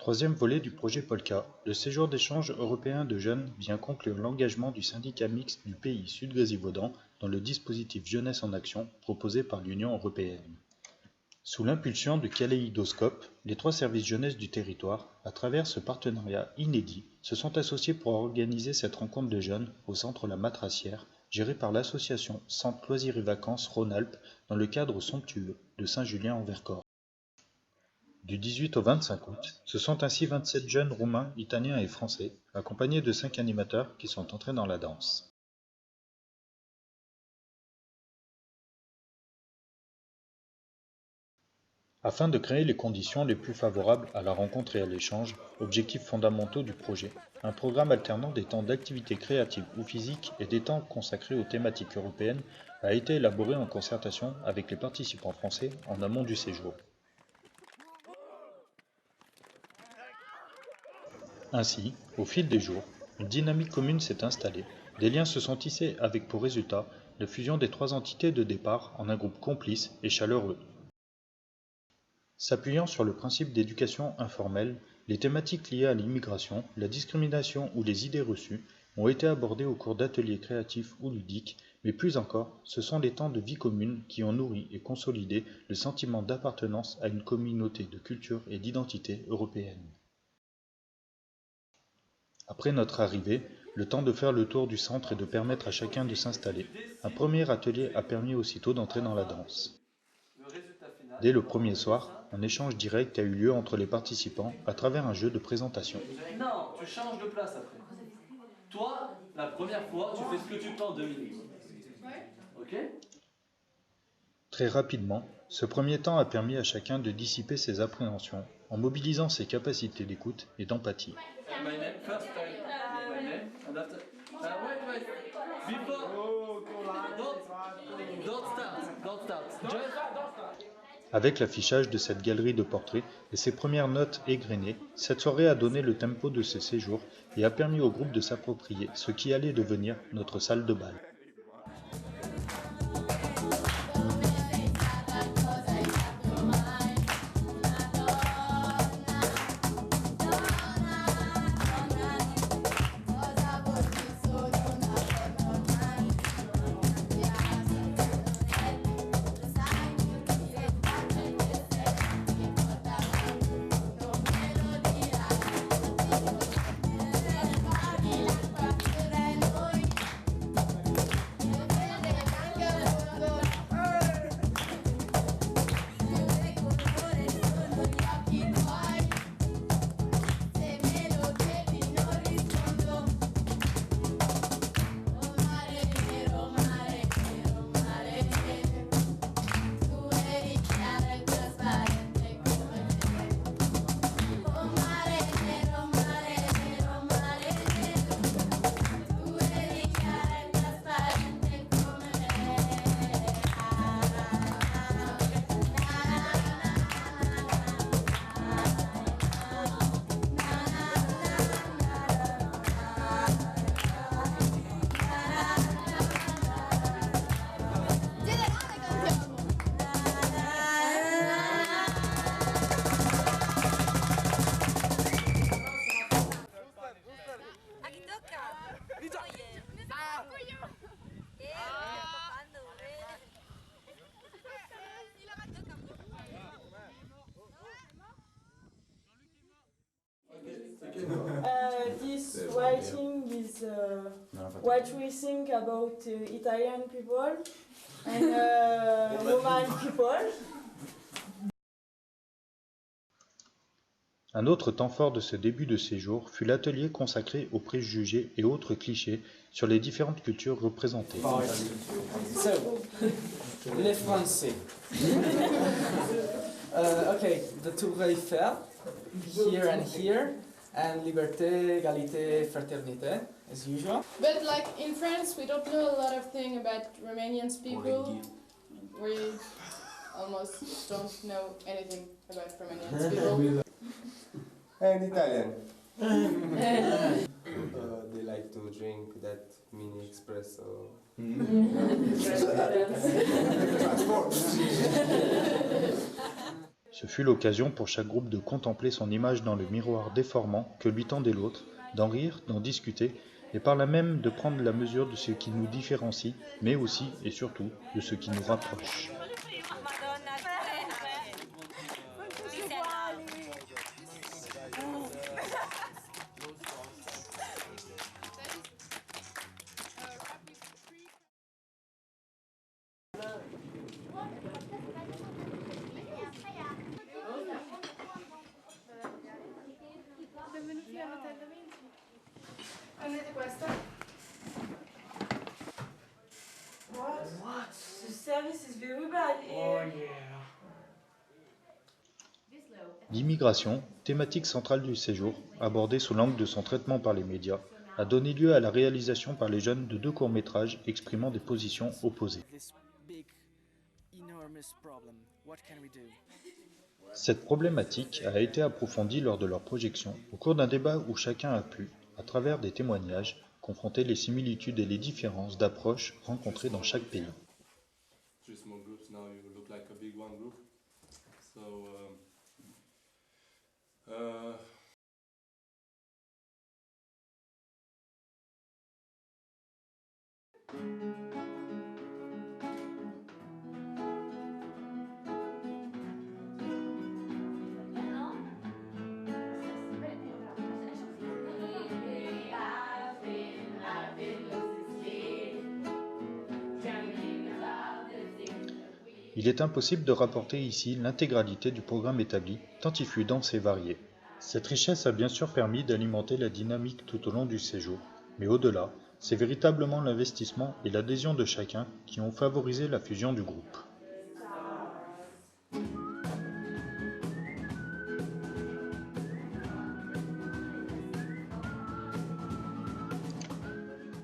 Troisième volet du projet Polka, le séjour d'échange européen de jeunes vient conclure l'engagement du syndicat mixte du pays Sud-Gazivaudan dans le dispositif Jeunesse en Action proposé par l'Union européenne. Sous l'impulsion du Kaléidoscope, les 3 services jeunesse du territoire, à travers ce partenariat inédit, se sont associés pour organiser cette rencontre de jeunes au centre La Matrassière, géré par l'association Centre Loisirs et Vacances Rhône-Alpes dans le cadre somptueux de Saint-Julien-en-Vercors. Du 18 au 25 août, ce sont ainsi 27 jeunes roumains, italiens et français, accompagnés de 5 animateurs qui sont entrés dans la danse. Afin de créer les conditions les plus favorables à la rencontre et à l'échange, objectifs fondamentaux du projet, un programme alternant des temps d'activité créative ou physique et des temps consacrés aux thématiques européennes a été élaboré en concertation avec les participants français en amont du séjour. Ainsi, au fil des jours, une dynamique commune s'est installée, des liens se sont tissés avec pour résultat la fusion des 3 entités de départ en un groupe complice et chaleureux. S'appuyant sur le principe d'éducation informelle, les thématiques liées à l'immigration, la discrimination ou les idées reçues ont été abordées au cours d'ateliers créatifs ou ludiques, mais plus encore, ce sont les temps de vie commune qui ont nourri et consolidé le sentiment d'appartenance à une communauté de culture et d'identité européenne. Après notre arrivée, le temps de faire le tour du centre et de permettre à chacun de s'installer, un premier atelier a permis aussitôt d'entrer dans la danse. Dès le premier soir, un échange direct a eu lieu entre les participants à travers un jeu de présentation. Non, tu changes de place après. Toi, la première fois, tu fais ce que tu peux en 2 minutes. Ok ? Très rapidement, ce premier temps a permis à chacun de dissiper ses appréhensions en mobilisant ses capacités d'écoute et d'empathie. My name, first time, my name, and after... wait. Before... Don't start. Just... Avec l'affichage de cette galerie de portraits et ses premières notes égrenées, cette soirée a donné le tempo de ce séjour et a permis au groupe de s'approprier ce qui allait devenir notre salle de bal. This writing is what we think about Italian people and Roman people. Un autre temps fort de ce début de séjour fut l'atelier consacré aux préjugés et autres clichés sur les différentes cultures représentées. So, les Français. Okay, the Tour Eiffel, here and here, and liberté, égalité, fraternité, as usual. But like in France, we don't know a lot of things about Romanian people. We almost don't know anything about Romanian people. And Italian. They like to drink that mini espresso. Ce fut l'occasion pour chaque groupe de contempler son image dans le miroir déformant que lui tendait l'autre, d'en rire, d'en discuter, et par là même de prendre la mesure de ce qui nous différencie, mais aussi et surtout de ce qui nous rapproche. What? The service is very bad here. L'immigration, thématique centrale du séjour, abordée sous l'angle de son traitement par les médias, a donné lieu à la réalisation par les jeunes de 2 courts-métrages exprimant des positions opposées. Cette problématique a été approfondie lors de leur projection au cours d'un débat où chacun a pu, à travers des témoignages, confronter les similitudes et les différences d'approche rencontrées dans chaque pays. Il est impossible de rapporter ici l'intégralité du programme établi, tant il fut dense et varié. Cette richesse a bien sûr permis d'alimenter la dynamique tout au long du séjour, mais au-delà, c'est véritablement l'investissement et l'adhésion de chacun qui ont favorisé la fusion du groupe.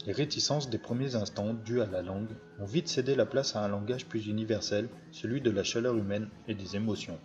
Les réticences des premiers instants, dues à la langue, ont vite cédé la place à un langage plus universel, celui de la chaleur humaine et des émotions.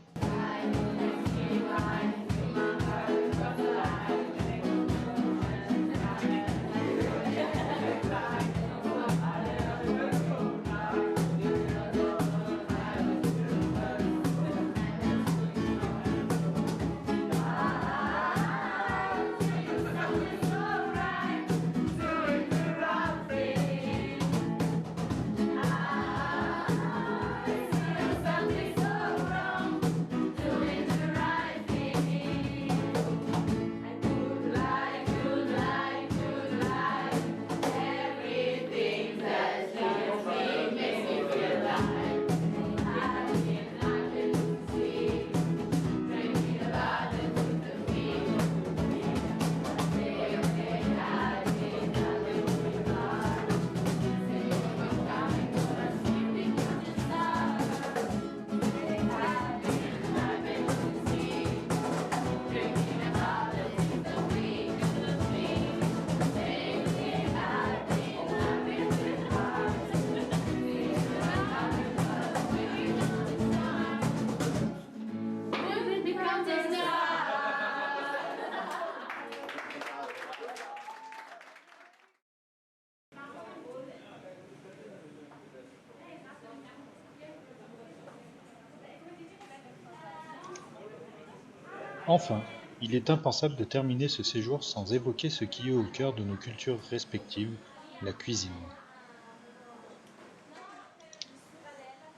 Enfin, il est impensable de terminer ce séjour sans évoquer ce qui est au cœur de nos cultures respectives, la cuisine.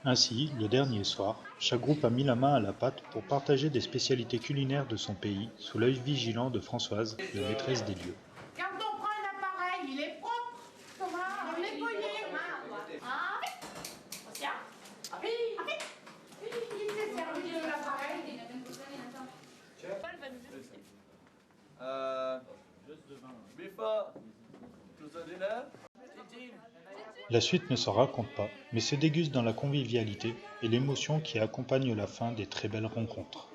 Ainsi, le dernier soir, chaque groupe a mis la main à la pâte pour partager des spécialités culinaires de son pays sous l'œil vigilant de Françoise, la maîtresse des lieux. Quand on prend un appareil, il est propre. Comment? On est nettoyé. La suite ne s'en raconte pas, mais se déguste dans la convivialité et l'émotion qui accompagne la fin des très belles rencontres.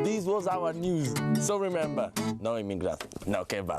This was our news. So remember, no immigrants, no kebab.